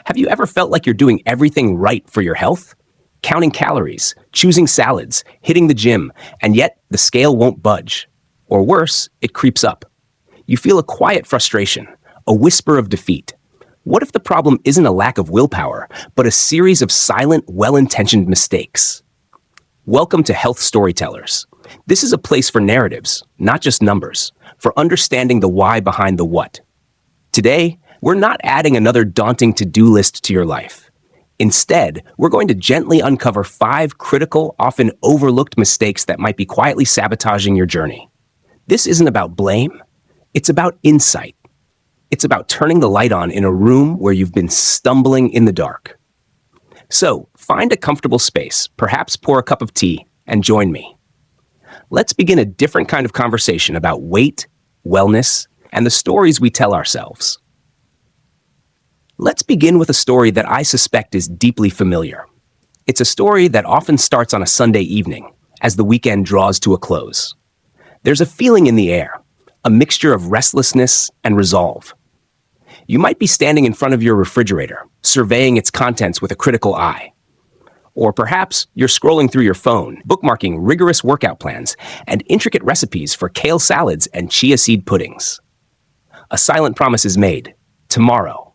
Have you ever felt like you're doing everything right for your health? Counting calories, choosing salads, hitting the gym, and yet the scale won't budge. Or worse, it creeps up. You feel a quiet frustration, a whisper of defeat. What if the problem isn't a lack of willpower, but a series of silent, well-intentioned mistakes? Welcome to Health Storytellers. This is a place for narratives, not just numbers, for understanding the why behind the what. Today, we're not adding another daunting to-do list to your life. Instead, we're going to gently uncover 5 critical, often overlooked mistakes that might be quietly sabotaging your journey. This isn't about blame. It's about insight. It's about turning the light on in a room where you've been stumbling in the dark. So, find a comfortable space, perhaps pour a cup of tea, and join me. Let's begin a different kind of conversation about weight, wellness, and the stories we tell ourselves. Let's begin with a story that I suspect is deeply familiar. It's a story that often starts on a Sunday evening, as the weekend draws to a close. There's a feeling in the air, a mixture of restlessness and resolve. You might be standing in front of your refrigerator, surveying its contents with a critical eye. Or perhaps you're scrolling through your phone, bookmarking rigorous workout plans and intricate recipes for kale salads and chia seed puddings. A silent promise is made. Tomorrow,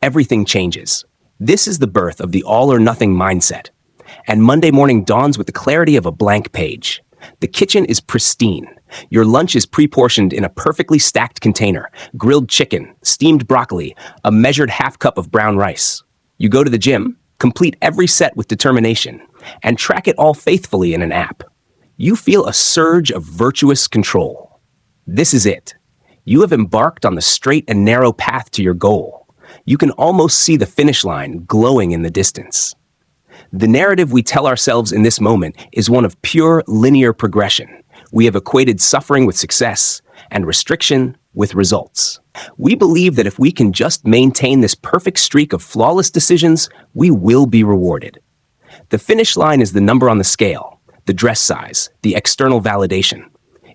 everything changes. This is the birth of the all-or-nothing mindset. And Monday morning dawns with the clarity of a blank page. The kitchen is pristine. Your lunch is pre-portioned in a perfectly stacked container. Grilled chicken, steamed broccoli, a measured half cup of brown rice. You go to the gym, complete every set with determination, and track it all faithfully in an app. You feel a surge of virtuous control. This is it. You have embarked on the straight and narrow path to your goal. You can almost see the finish line glowing in the distance. The narrative we tell ourselves in this moment is one of pure linear progression. We have equated suffering with success and restriction with results. We believe that if we can just maintain this perfect streak of flawless decisions, we will be rewarded. The finish line is the number on the scale, the dress size, the external validation.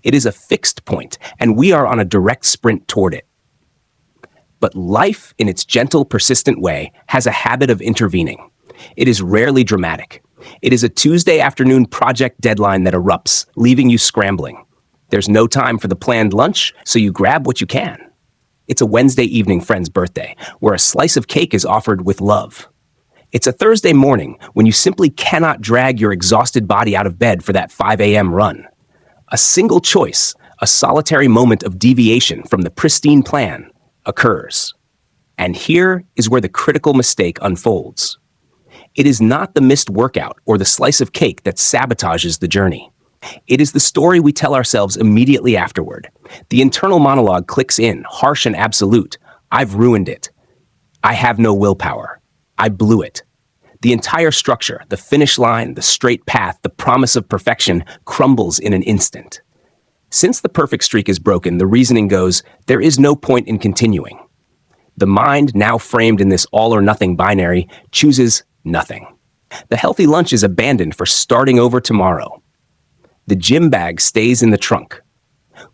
It is a fixed point, and we are on a direct sprint toward it. But life, in its gentle, persistent way, has a habit of intervening. It is rarely dramatic. It is a Tuesday afternoon project deadline that erupts, leaving you scrambling. There's no time for the planned lunch, so you grab what you can. It's a Wednesday evening friend's birthday, where a slice of cake is offered with love. It's a Thursday morning when you simply cannot drag your exhausted body out of bed for that 5 a.m. run. A single choice, a solitary moment of deviation from the pristine plan, occurs. And here is where the critical mistake unfolds. It is not the missed workout or the slice of cake that sabotages the journey. It is the story we tell ourselves immediately afterward. The internal monologue clicks in, harsh and absolute. I've ruined it. I have no willpower. I blew it. The entire structure, the finish line, the straight path, the promise of perfection crumbles in an instant. Since the perfect streak is broken, the reasoning goes, there is no point in continuing. The mind, now framed in this all-or-nothing binary, chooses nothing. The healthy lunch is abandoned for starting over tomorrow. The gym bag stays in the trunk.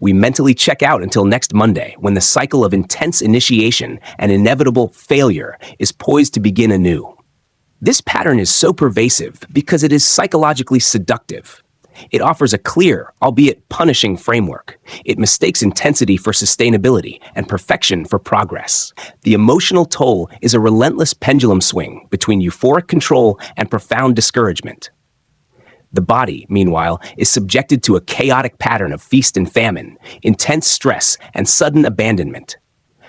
We mentally check out until next Monday, when the cycle of intense initiation and inevitable failure is poised to begin anew. This pattern is so pervasive because it is psychologically seductive. It offers a clear, albeit punishing framework. It mistakes intensity for sustainability and perfection for progress. The emotional toll is a relentless pendulum swing between euphoric control and profound discouragement. The body, meanwhile, is subjected to a chaotic pattern of feast and famine, intense stress, and sudden abandonment,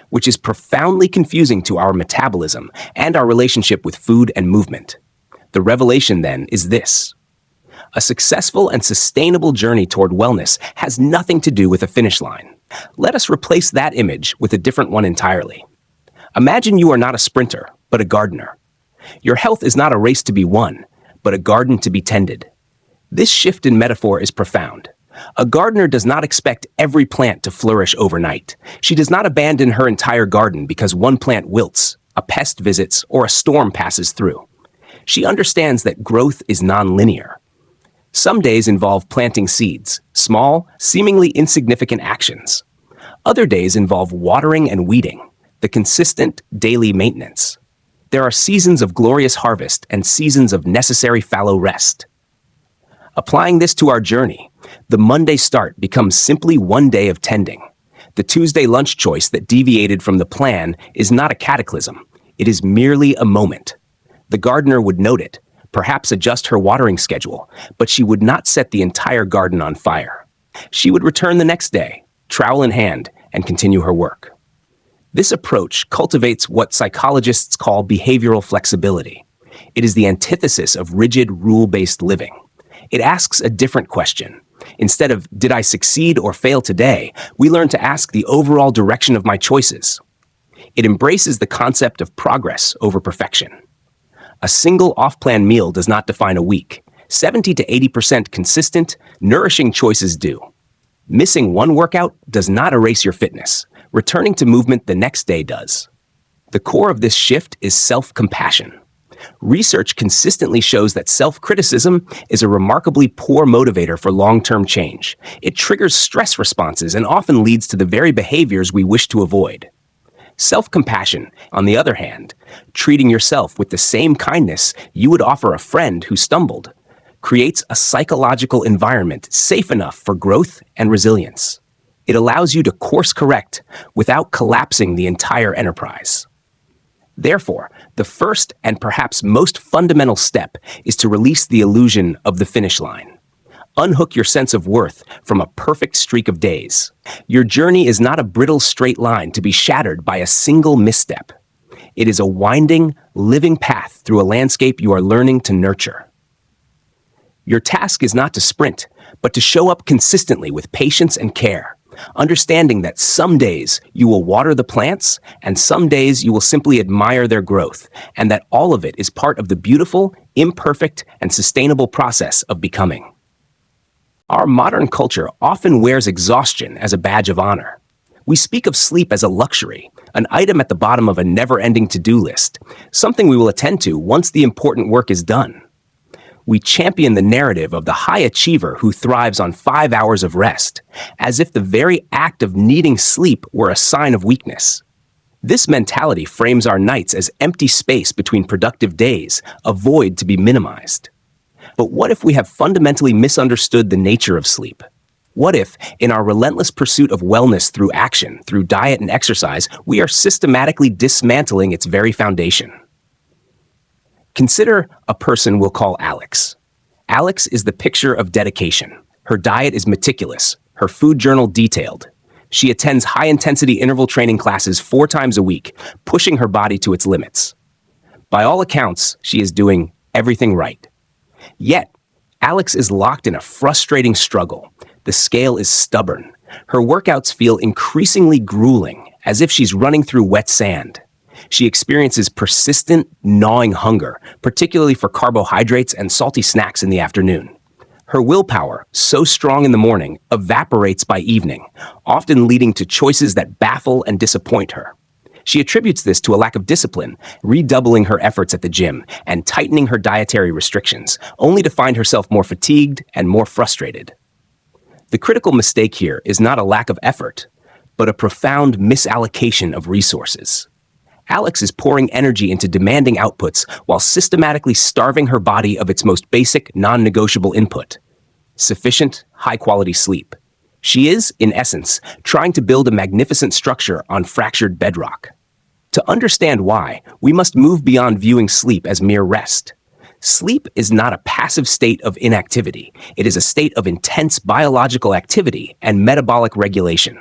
which is profoundly confusing to our metabolism and our relationship with food and movement. The revelation, then, is this. A successful and sustainable journey toward wellness has nothing to do with a finish line. Let us replace that image with a different one entirely. Imagine you are not a sprinter, but a gardener. Your health is not a race to be won, but a garden to be tended. This shift in metaphor is profound. A gardener does not expect every plant to flourish overnight. She does not abandon her entire garden because one plant wilts, a pest visits, or a storm passes through. She understands that growth is non-linear. Some days involve planting seeds, small, seemingly insignificant actions. Other days involve watering and weeding, the consistent daily maintenance. There are seasons of glorious harvest and seasons of necessary fallow rest. Applying this to our journey, the Monday start becomes simply one day of tending. The Tuesday lunch choice that deviated from the plan is not a cataclysm. It is merely a moment. The gardener would note it, perhaps adjust her watering schedule, but she would not set the entire garden on fire. She would return the next day, trowel in hand, and continue her work. This approach cultivates what psychologists call behavioral flexibility. It is the antithesis of rigid, rule-based living. It asks a different question. Instead of, did I succeed or fail today, we learn to ask the overall direction of my choices. It embraces the concept of progress over perfection. A single off-plan meal does not define a week. 70 to 80% consistent, nourishing choices do. Missing one workout does not erase your fitness. Returning to movement the next day does. The core of this shift is self-compassion. Research consistently shows that self-criticism is a remarkably poor motivator for long-term change. It triggers stress responses and often leads to the very behaviors we wish to avoid. Self-compassion, on the other hand, treating yourself with the same kindness you would offer a friend who stumbled, creates a psychological environment safe enough for growth and resilience. It allows you to course correct without collapsing the entire enterprise. Therefore, the first and perhaps most fundamental step is to release the illusion of the finish line. Unhook your sense of worth from a perfect streak of days. Your journey is not a brittle straight line to be shattered by a single misstep. It is a winding, living path through a landscape you are learning to nurture. Your task is not to sprint, but to show up consistently with patience and care, understanding that some days you will water the plants and some days you will simply admire their growth, and that all of it is part of the beautiful, imperfect, and sustainable process of becoming. Our modern culture often wears exhaustion as a badge of honor. We speak of sleep as a luxury, an item at the bottom of a never-ending to-do list, something we will attend to once the important work is done. We champion the narrative of the high achiever who thrives on 5 hours of rest, as if the very act of needing sleep were a sign of weakness. This mentality frames our nights as empty space between productive days, a void to be minimized. But what if we have fundamentally misunderstood the nature of sleep? What if, in our relentless pursuit of wellness through action, through diet and exercise, we are systematically dismantling its very foundation? Consider a person we'll call Alex. Alex is the picture of dedication. Her diet is meticulous, her food journal detailed. She attends high-intensity interval training classes 4 times a week, pushing her body to its limits. By all accounts, she is doing everything right. Yet, Alex is locked in a frustrating struggle. The scale is stubborn. Her workouts feel increasingly grueling, as if she's running through wet sand. She experiences persistent, gnawing hunger, particularly for carbohydrates and salty snacks in the afternoon. Her willpower, so strong in the morning, evaporates by evening, often leading to choices that baffle and disappoint her. She attributes this to a lack of discipline, redoubling her efforts at the gym and tightening her dietary restrictions, only to find herself more fatigued and more frustrated. The critical mistake here is not a lack of effort, but a profound misallocation of resources. Alex is pouring energy into demanding outputs while systematically starving her body of its most basic, non-negotiable input: sufficient, high-quality sleep. She is, in essence, trying to build a magnificent structure on fractured bedrock. To understand why, we must move beyond viewing sleep as mere rest. Sleep is not a passive state of inactivity. It is a state of intense biological activity and metabolic regulation.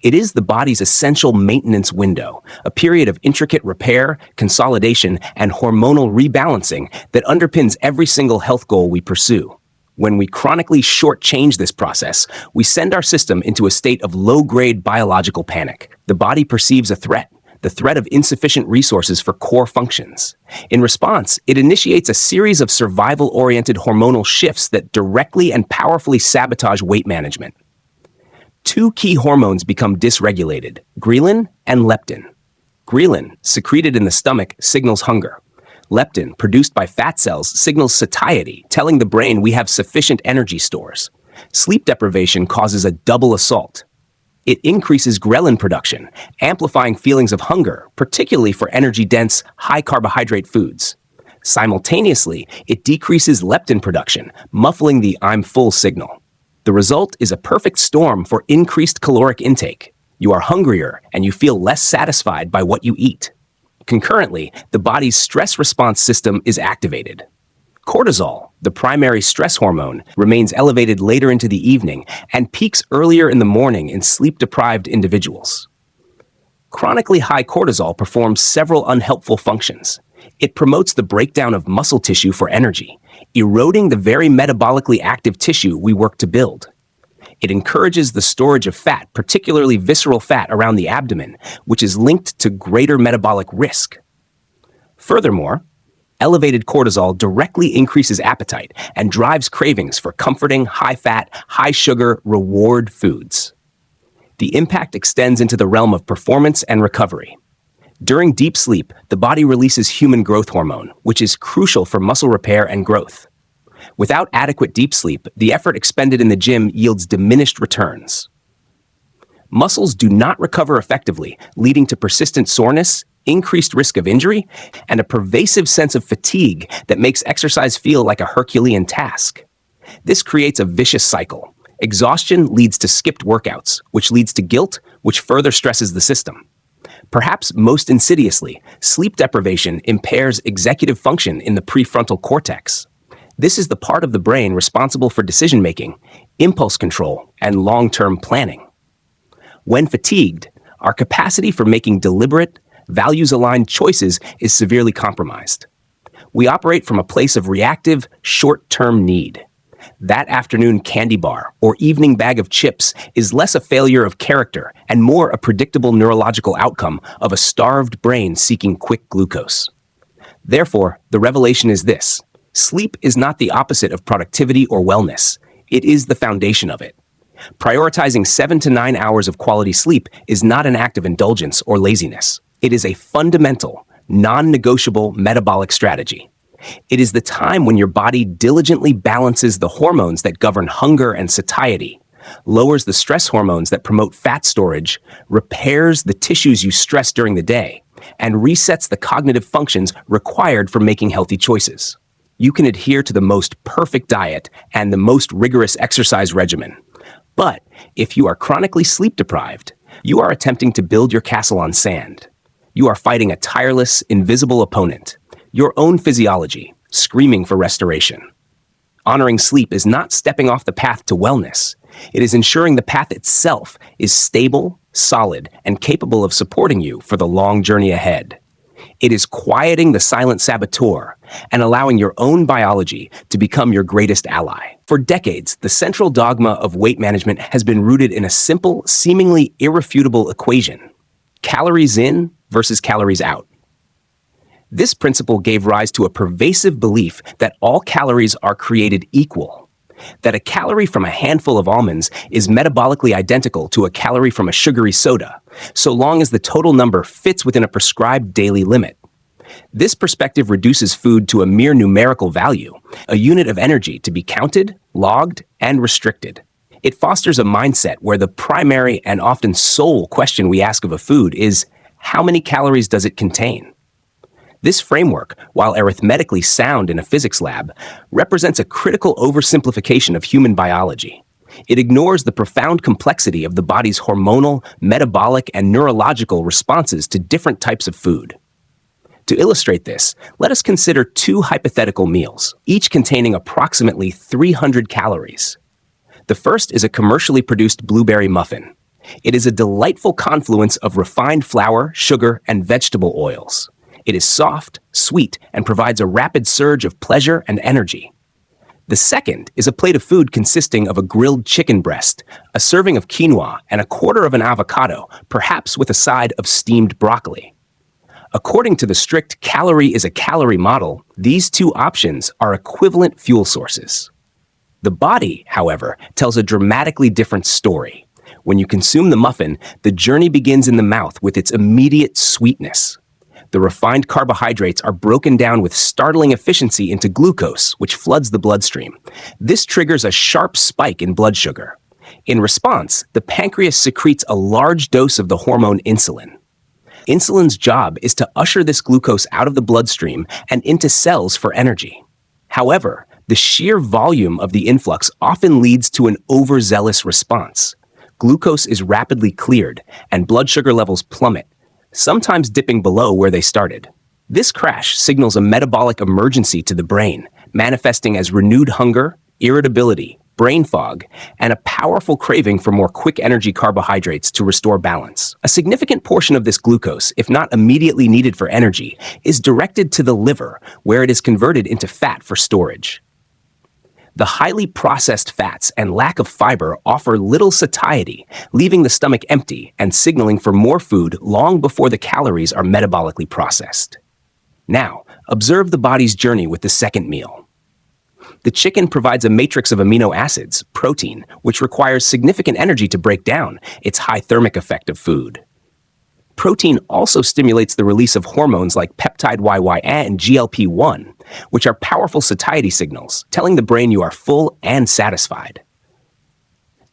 It is the body's essential maintenance window, a period of intricate repair, consolidation, and hormonal rebalancing that underpins every single health goal we pursue. When we chronically shortchange this process, we send our system into a state of low-grade biological panic. The body perceives a threat, the threat of insufficient resources for core functions. In response, it initiates a series of survival-oriented hormonal shifts that directly and powerfully sabotage weight management. 2 key hormones become dysregulated: ghrelin and leptin. Ghrelin, secreted in the stomach, signals hunger. Leptin, produced by fat cells, signals satiety, telling the brain we have sufficient energy stores. Sleep deprivation causes a double assault. It increases ghrelin production, amplifying feelings of hunger, particularly for energy-dense, high-carbohydrate foods. Simultaneously, it decreases leptin production, muffling the "I'm full" signal. The result is a perfect storm for increased caloric intake. You are hungrier and you feel less satisfied by what you eat. Concurrently, the body's stress response system is activated. Cortisol, the primary stress hormone, remains elevated later into the evening and peaks earlier in the morning in sleep-deprived individuals. Chronically high cortisol performs several unhelpful functions. It promotes the breakdown of muscle tissue for energy, eroding the very metabolically active tissue we work to build. It encourages the storage of fat, particularly visceral fat around the abdomen, which is linked to greater metabolic risk. Furthermore, elevated cortisol directly increases appetite and drives cravings for comforting, high-fat, high-sugar, reward foods. The impact extends into the realm of performance and recovery. During deep sleep, the body releases human growth hormone, which is crucial for muscle repair and growth. Without adequate deep sleep, the effort expended in the gym yields diminished returns. Muscles do not recover effectively, leading to persistent soreness, increased risk of injury, and a pervasive sense of fatigue that makes exercise feel like a Herculean task. This creates a vicious cycle. Exhaustion leads to skipped workouts, which leads to guilt, which further stresses the system. Perhaps most insidiously, sleep deprivation impairs executive function in the prefrontal cortex. This is the part of the brain responsible for decision-making, impulse control, and long-term planning. When fatigued, our capacity for making deliberate, values-aligned choices is severely compromised. We operate from a place of reactive, short-term need. That afternoon candy bar or evening bag of chips is less a failure of character and more a predictable neurological outcome of a starved brain seeking quick glucose. Therefore, the revelation is this: sleep is not the opposite of productivity or wellness. It is the foundation of it. Prioritizing 7 to 9 hours of quality sleep is not an act of indulgence or laziness. It is a fundamental, non-negotiable metabolic strategy. It is the time when your body diligently balances the hormones that govern hunger and satiety, lowers the stress hormones that promote fat storage, repairs the tissues you stress during the day, and resets the cognitive functions required for making healthy choices. You can adhere to the most perfect diet and the most rigorous exercise regimen. But if you are chronically sleep deprived, you are attempting to build your castle on sand. You are fighting a tireless, invisible opponent, your own physiology, screaming for restoration. Honoring sleep is not stepping off the path to wellness. It is ensuring the path itself is stable, solid, and capable of supporting you for the long journey ahead. It is quieting the silent saboteur and allowing your own biology to become your greatest ally. For decades, the central dogma of weight management has been rooted in a simple, seemingly irrefutable equation: calories in versus calories out. This principle gave rise to a pervasive belief that all calories are created equal, that a calorie from a handful of almonds is metabolically identical to a calorie from a sugary soda, so long as the total number fits within a prescribed daily limit. This perspective reduces food to a mere numerical value, a unit of energy to be counted, logged, and restricted. It fosters a mindset where the primary and often sole question we ask of a food is, how many calories does it contain? This framework, while arithmetically sound in a physics lab, represents a critical oversimplification of human biology. It ignores the profound complexity of the body's hormonal, metabolic, and neurological responses to different types of food. To illustrate this, let us consider two hypothetical meals, each containing approximately 300 calories. The first is a commercially produced blueberry muffin. It is a delightful confluence of refined flour, sugar, and vegetable oils. It is soft, sweet, and provides a rapid surge of pleasure and energy. The second is a plate of food consisting of a grilled chicken breast, a serving of quinoa, and a quarter of an avocado, perhaps with a side of steamed broccoli. According to the strict calorie is a calorie model, these two options are equivalent fuel sources. The body, however, tells a dramatically different story. When you consume the muffin, the journey begins in the mouth with its immediate sweetness. The refined carbohydrates are broken down with startling efficiency into glucose, which floods the bloodstream. This triggers a sharp spike in blood sugar. In response, the pancreas secretes a large dose of the hormone insulin. Insulin's job is to usher this glucose out of the bloodstream and into cells for energy. However, the sheer volume of the influx often leads to an overzealous response. Glucose is rapidly cleared, and blood sugar levels plummet, sometimes dipping below where they started. This crash signals a metabolic emergency to the brain, manifesting as renewed hunger, irritability, brain fog, and a powerful craving for more quick energy carbohydrates to restore balance. A significant portion of this glucose, if not immediately needed for energy, is directed to the liver, where it is converted into fat for storage. The highly processed fats and lack of fiber offer little satiety, leaving the stomach empty and signaling for more food long before the calories are metabolically processed. Now, observe the body's journey with the second meal. The chicken provides a matrix of amino acids, protein, which requires significant energy to break down its high thermic effect of food. Protein also stimulates the release of hormones like peptide YY and GLP-1, which are powerful satiety signals, telling the brain you are full and satisfied.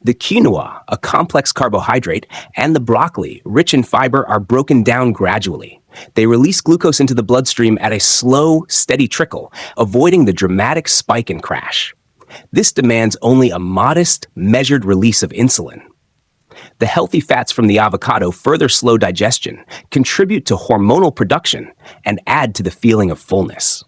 The quinoa, a complex carbohydrate, and the broccoli, rich in fiber, are broken down gradually. They release glucose into the bloodstream at a slow, steady trickle, avoiding the dramatic spike and crash. This demands only a modest, measured release of insulin. The healthy fats from the avocado further slow digestion, contribute to hormonal production, and add to the feeling of fullness.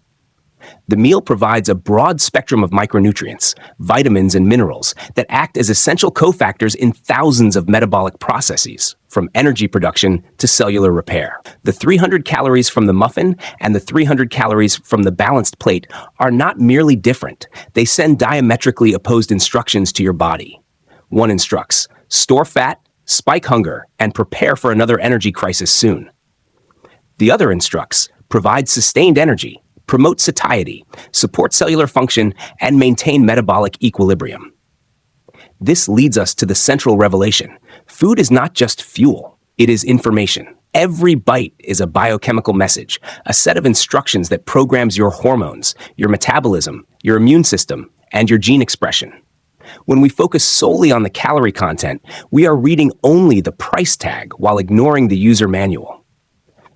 The meal provides a broad spectrum of micronutrients, vitamins, and minerals that act as essential cofactors in thousands of metabolic processes, from energy production to cellular repair. The 300 calories from the muffin and the 300 calories from the balanced plate are not merely different. They send diametrically opposed instructions to your body. One instructs, store fat, spike hunger, and prepare for another energy crisis soon. The other instructs, provide sustained energy, promote satiety, support cellular function, and maintain metabolic equilibrium. This leads us to the central revelation. Food is not just fuel, it is information. Every bite is a biochemical message, a set of instructions that programs your hormones, your metabolism, your immune system, and your gene expression. When we focus solely on the calorie content, we are reading only the price tag while ignoring the user manual.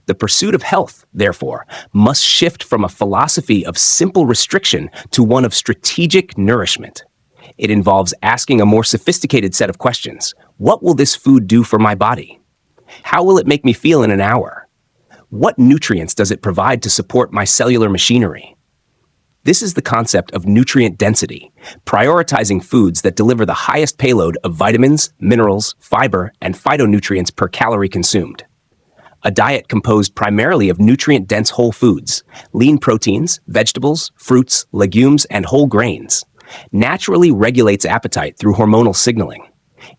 The pursuit of health, therefore, must shift from a philosophy of simple restriction to one of strategic nourishment. It involves asking a more sophisticated set of questions. What will this food do for my body? How will it make me feel in an hour? What nutrients does it provide to support my cellular machinery? This is the concept of nutrient density, prioritizing foods that deliver the highest payload of vitamins, minerals, fiber, and phytonutrients per calorie consumed. A diet composed primarily of nutrient-dense whole foods, lean proteins, vegetables, fruits, legumes, and whole grains, naturally regulates appetite through hormonal signaling.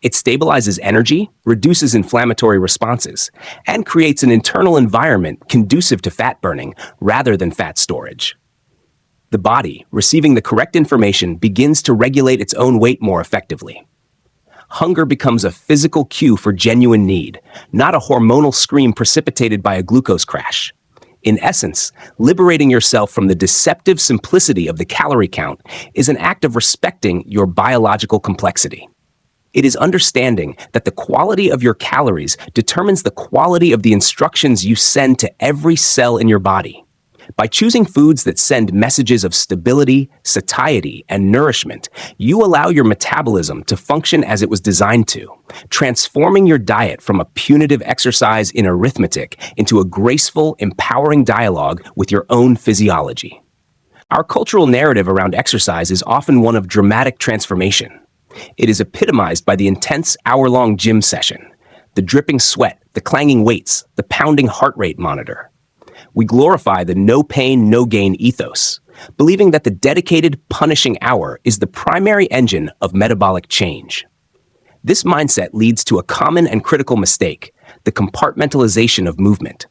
It stabilizes energy, reduces inflammatory responses, and creates an internal environment conducive to fat burning rather than fat storage. The body, receiving the correct information, begins to regulate its own weight more effectively. Hunger becomes a physical cue for genuine need, not a hormonal scream precipitated by a glucose crash. In essence, liberating yourself from the deceptive simplicity of the calorie count is an act of respecting your biological complexity. It is understanding that the quality of your calories determines the quality of the instructions you send to every cell in your body. By choosing foods that send messages of stability, satiety, and nourishment, you allow your metabolism to function as it was designed to, transforming your diet from a punitive exercise in arithmetic into a graceful, empowering dialogue with your own physiology. Our cultural narrative around exercise is often one of dramatic transformation. It is epitomized by the intense hour-long gym session, the dripping sweat, the clanging weights, the pounding heart rate monitor. We glorify the no pain, no gain ethos, believing that the dedicated, punishing hour is the primary engine of metabolic change. This mindset leads to a common and critical mistake, the compartmentalization of movement.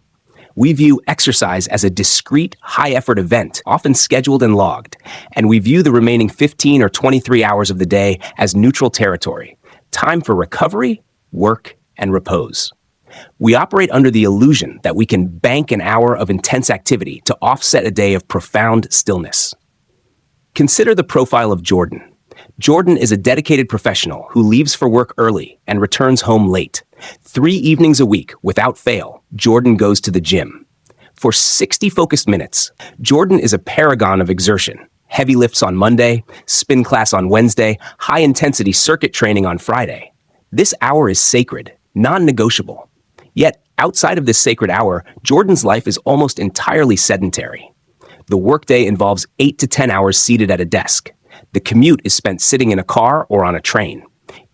We view exercise as a discrete, high-effort event, often scheduled and logged, and we view the remaining 15 or 23 hours of the day as neutral territory, time for recovery, work, and repose. We operate under the illusion that we can bank an hour of intense activity to offset a day of profound stillness. Consider the profile of Jordan. Jordan is a dedicated professional who leaves for work early and returns home late. 3 evenings a week, without fail, Jordan goes to the gym. For 60 focused minutes, Jordan is a paragon of exertion. Heavy lifts on Monday, spin class on Wednesday, high-intensity circuit training on Friday. This hour is sacred, non-negotiable. Yet, outside of this sacred hour, Jordan's life is almost entirely sedentary. The workday involves 8 to 10 hours seated at a desk. The commute is spent sitting in a car or on a train.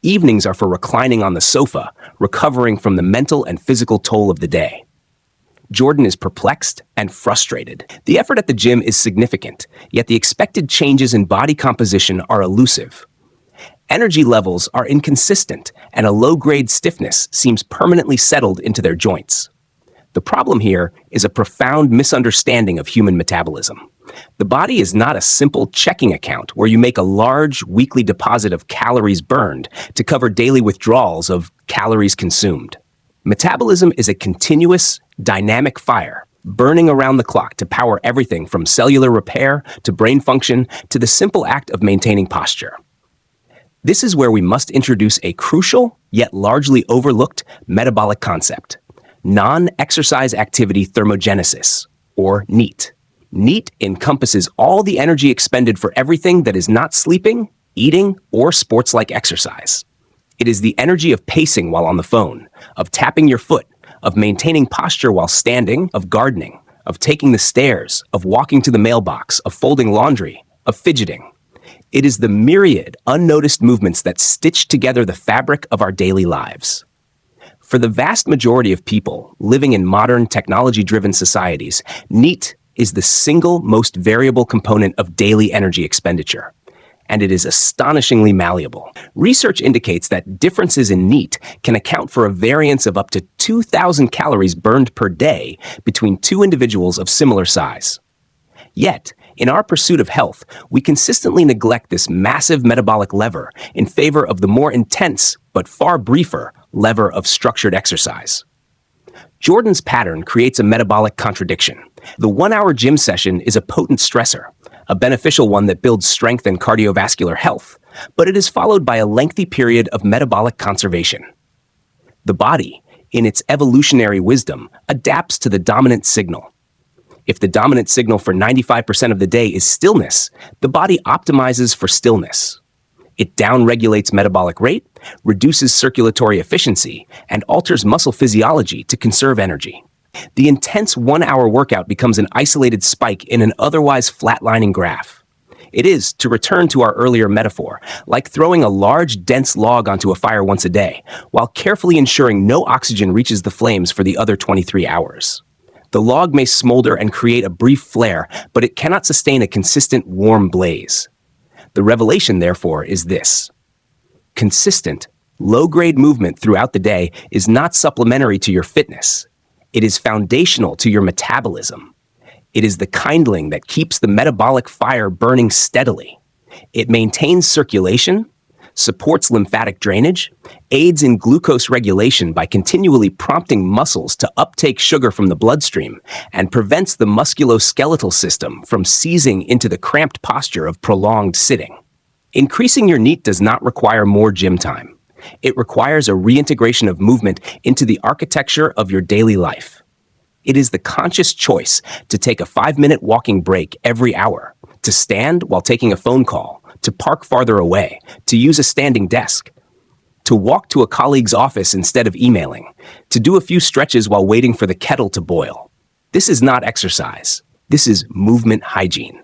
Evenings are for reclining on the sofa, recovering from the mental and physical toll of the day. Jordan is perplexed and frustrated. The effort at the gym is significant, yet the expected changes in body composition are elusive. Energy levels are inconsistent, and a low-grade stiffness seems permanently settled into their joints. The problem here is a profound misunderstanding of human metabolism. The body is not a simple checking account where you make a large weekly deposit of calories burned to cover daily withdrawals of calories consumed. Metabolism is a continuous, dynamic fire, burning around the clock to power everything from cellular repair to brain function to the simple act of maintaining posture. This is where we must introduce a crucial, yet largely overlooked, metabolic concept: non-exercise activity thermogenesis, or NEAT. NEAT encompasses all the energy expended for everything that is not sleeping, eating, or sports-like exercise. It is the energy of pacing while on the phone, of tapping your foot, of maintaining posture while standing, of gardening, of taking the stairs, of walking to the mailbox, of folding laundry, of fidgeting. It is the myriad, unnoticed movements that stitch together the fabric of our daily lives. For the vast majority of people living in modern technology-driven societies, NEAT is the single most variable component of daily energy expenditure, and it is astonishingly malleable. Research indicates that differences in NEAT can account for a variance of up to 2,000 calories burned per day between two individuals of similar size. Yet, in our pursuit of health, we consistently neglect this massive metabolic lever in favor of the more intense, but far briefer, lever of structured exercise. Jordan's pattern creates a metabolic contradiction. The 1-hour gym session is a potent stressor, a beneficial one that builds strength and cardiovascular health, but it is followed by a lengthy period of metabolic conservation. The body, in its evolutionary wisdom, adapts to the dominant signal. If the dominant signal for 95% of the day is stillness, the body optimizes for stillness. It downregulates metabolic rate, reduces circulatory efficiency, and alters muscle physiology to conserve energy. The intense 1-hour workout becomes an isolated spike in an otherwise flatlining graph. It is, to return to our earlier metaphor, like throwing a large, dense log onto a fire once a day, while carefully ensuring no oxygen reaches the flames for the other 23 hours. The log may smolder and create a brief flare, but it cannot sustain a consistent, warm blaze. The revelation, therefore, is this: consistent, low-grade movement throughout the day is not supplementary to your fitness. It is foundational to your metabolism. It is the kindling that keeps the metabolic fire burning steadily. It maintains circulation, supports lymphatic drainage, aids in glucose regulation by continually prompting muscles to uptake sugar from the bloodstream, and prevents the musculoskeletal system from seizing into the cramped posture of prolonged sitting. Increasing your NEAT does not require more gym time. It requires a reintegration of movement into the architecture of your daily life. It is the conscious choice to take a 5-minute walking break every hour, to stand while taking a phone call, to park farther away, to use a standing desk, to walk to a colleague's office instead of emailing, to do a few stretches while waiting for the kettle to boil. This is not exercise. This is movement hygiene.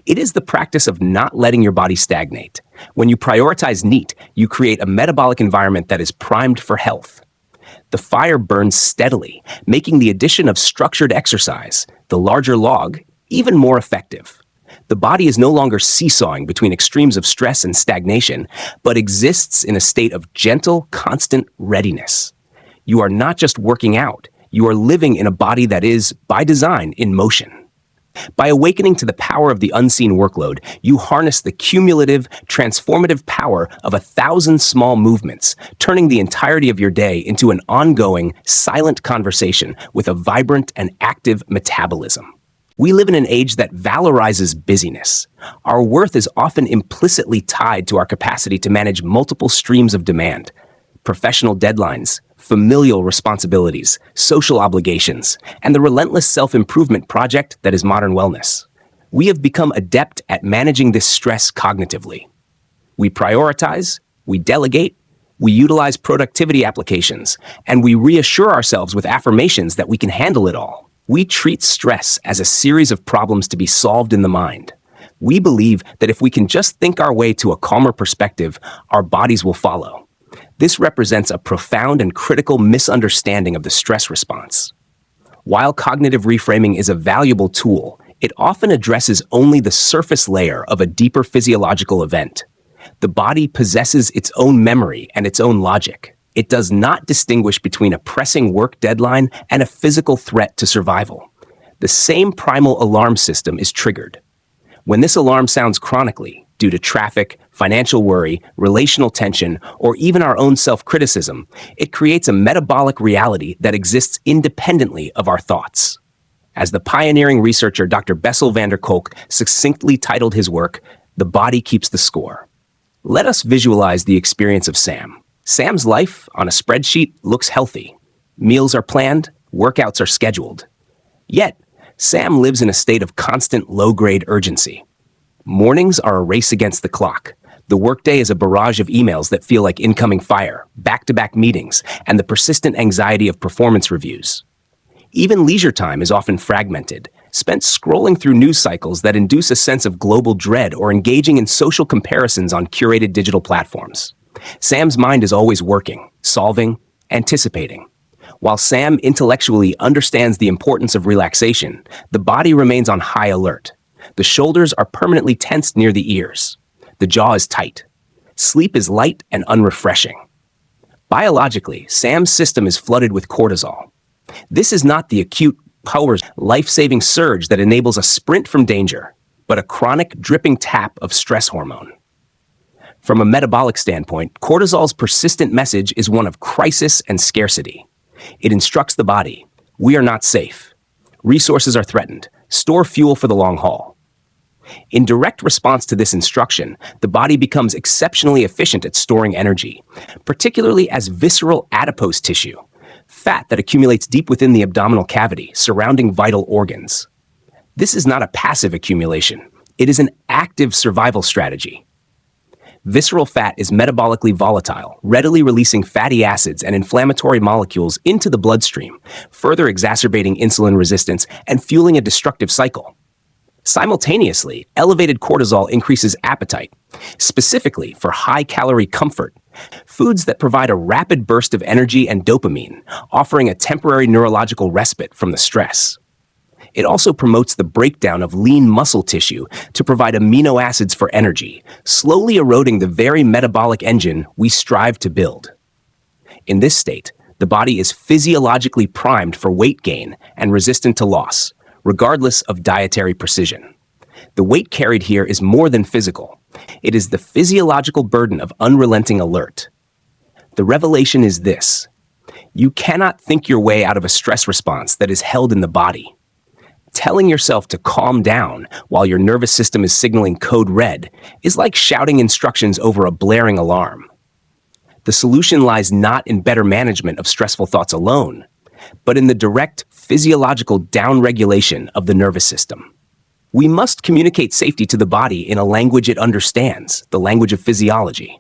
It is the practice of not letting your body stagnate. When you prioritize NEAT, you create a metabolic environment that is primed for health. The fire burns steadily, making the addition of structured exercise, the larger log, even more effective. The body is no longer seesawing between extremes of stress and stagnation, but exists in a state of gentle, constant readiness. You are not just working out, you are living in a body that is, by design, in motion. By awakening to the power of the unseen workload, you harness the cumulative, transformative power of 1,000 small movements, turning the entirety of your day into an ongoing, silent conversation with a vibrant and active metabolism. We live in an age that valorizes busyness. Our worth is often implicitly tied to our capacity to manage multiple streams of demand: professional deadlines, familial responsibilities, social obligations, and the relentless self-improvement project that is modern wellness. We have become adept at managing this stress cognitively. We prioritize, we delegate, we utilize productivity applications, and we reassure ourselves with affirmations that we can handle it all. We treat stress as a series of problems to be solved in the mind. We believe that if we can just think our way to a calmer perspective, our bodies will follow. This represents a profound and critical misunderstanding of the stress response. While cognitive reframing is a valuable tool, it often addresses only the surface layer of a deeper physiological event. The body possesses its own memory and its own logic. It does not distinguish between a pressing work deadline and a physical threat to survival. The same primal alarm system is triggered. When this alarm sounds chronically, due to traffic, financial worry, relational tension, or even our own self-criticism, it creates a metabolic reality that exists independently of our thoughts. As the pioneering researcher Dr. Bessel van der Kolk succinctly titled his work, "The Body Keeps the Score." Let us visualize the experience of Sam. Sam's life, on a spreadsheet, looks healthy. Meals are planned, workouts are scheduled. Yet, Sam lives in a state of constant low-grade urgency. Mornings are a race against the clock. The workday is a barrage of emails that feel like incoming fire, back-to-back meetings, and the persistent anxiety of performance reviews. Even leisure time is often fragmented, spent scrolling through news cycles that induce a sense of global dread or engaging in social comparisons on curated digital platforms. Sam's mind is always working, solving, anticipating. While Sam intellectually understands the importance of relaxation, the body remains on high alert. The shoulders are permanently tensed near the ears. The jaw is tight. Sleep is light and unrefreshing. Biologically, Sam's system is flooded with cortisol. This is not the acute, power, life-saving surge that enables a sprint from danger, but a chronic, dripping tap of stress hormone. From a metabolic standpoint, cortisol's persistent message is one of crisis and scarcity. It instructs the body, we are not safe. Resources are threatened. Store fuel for the long haul. In direct response to this instruction, the body becomes exceptionally efficient at storing energy, particularly as visceral adipose tissue, fat that accumulates deep within the abdominal cavity, surrounding vital organs. This is not a passive accumulation. It is an active survival strategy. Visceral fat is metabolically volatile, readily releasing fatty acids and inflammatory molecules into the bloodstream, further exacerbating insulin resistance and fueling a destructive cycle. Simultaneously, elevated cortisol increases appetite, specifically for high-calorie comfort, foods that provide a rapid burst of energy and dopamine, offering a temporary neurological respite from the stress. It also promotes the breakdown of lean muscle tissue to provide amino acids for energy, slowly eroding the very metabolic engine we strive to build. In this state, the body is physiologically primed for weight gain and resistant to loss, regardless of dietary precision. The weight carried here is more than physical. It is the physiological burden of unrelenting alert. The revelation is this: you cannot think your way out of a stress response that is held in the body. Telling yourself to calm down while your nervous system is signaling code red is like shouting instructions over a blaring alarm. The solution lies not in better management of stressful thoughts alone, but in the direct physiological downregulation of the nervous system. We must communicate safety to the body in a language it understands, the language of physiology.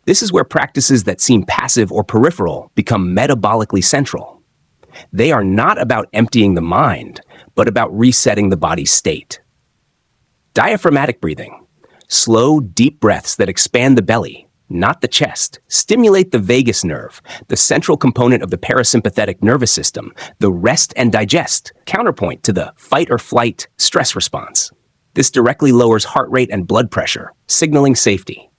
This is where practices that seem passive or peripheral become metabolically central. They are not about emptying the mind, but about resetting the body's state. Diaphragmatic breathing, slow, deep breaths that expand the belly, not the chest, stimulate the vagus nerve, the central component of the parasympathetic nervous system, the rest and digest, counterpoint to the fight or flight stress response. This directly lowers heart rate and blood pressure, signaling safety.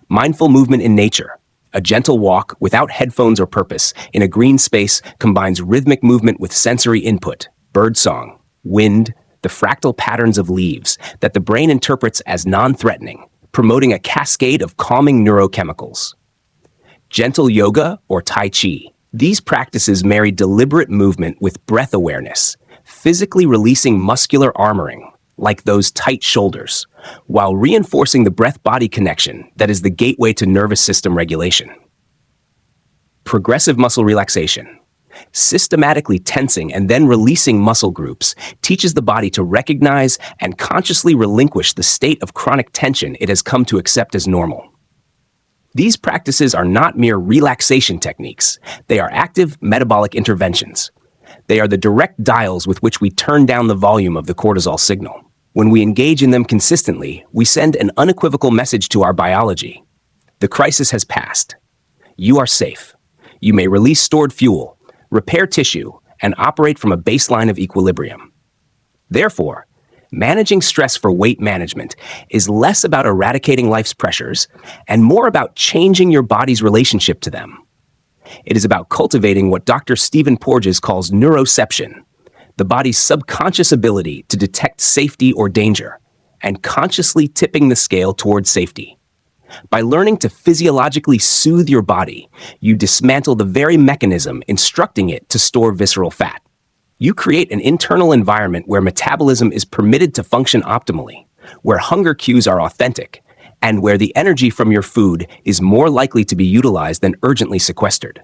Mindful movement in nature. A gentle walk without headphones or purpose in a green space combines rhythmic movement with sensory input, birdsong, wind, the fractal patterns of leaves that the brain interprets as non-threatening, promoting a cascade of calming neurochemicals. Gentle yoga or Tai Chi. These practices marry deliberate movement with breath awareness, physically releasing muscular armoring, like those tight shoulders, while reinforcing the breath-body connection that is the gateway to nervous system regulation. Progressive muscle relaxation. Systematically tensing and then releasing muscle groups teaches the body to recognize and consciously relinquish the state of chronic tension it has come to accept as normal. These practices are not mere relaxation techniques. They are active metabolic interventions. They are the direct dials with which we turn down the volume of the cortisol signal. When we engage in them consistently, we send an unequivocal message to our biology. The crisis has passed. You are safe. You may release stored fuel, repair tissue, and operate from a baseline of equilibrium. Therefore, managing stress for weight management is less about eradicating life's pressures and more about changing your body's relationship to them. It is about cultivating what Dr. Stephen Porges calls neuroception, the body's subconscious ability to detect safety or danger, and consciously tipping the scale towards safety. By learning to physiologically soothe your body, you dismantle the very mechanism instructing it to store visceral fat. You create an internal environment where metabolism is permitted to function optimally, where hunger cues are authentic, and where the energy from your food is more likely to be utilized than urgently sequestered.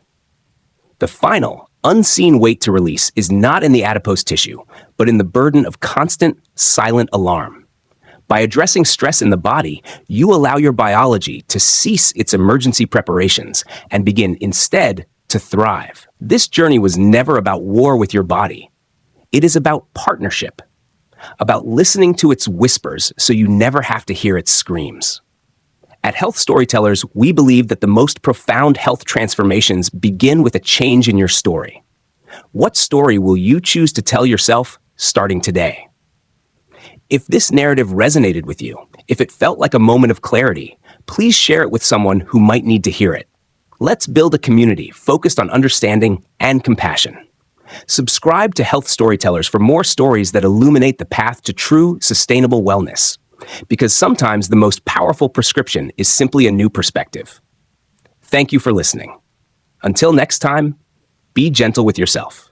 The final, unseen weight to release is not in the adipose tissue, but in the burden of constant, silent alarm. By addressing stress in the body, you allow your biology to cease its emergency preparations and begin instead to thrive. This journey was never about war with your body. It is about partnership, about listening to its whispers so you never have to hear its screams. At Health Storytellers, we believe that the most profound health transformations begin with a change in your story. What story will you choose to tell yourself starting today? If this narrative resonated with you, if it felt like a moment of clarity, please share it with someone who might need to hear it. Let's build a community focused on understanding and compassion. Subscribe to Health Storytellers for more stories that illuminate the path to true, sustainable wellness. Because sometimes the most powerful prescription is simply a new perspective. Thank you for listening. Until next time, be gentle with yourself.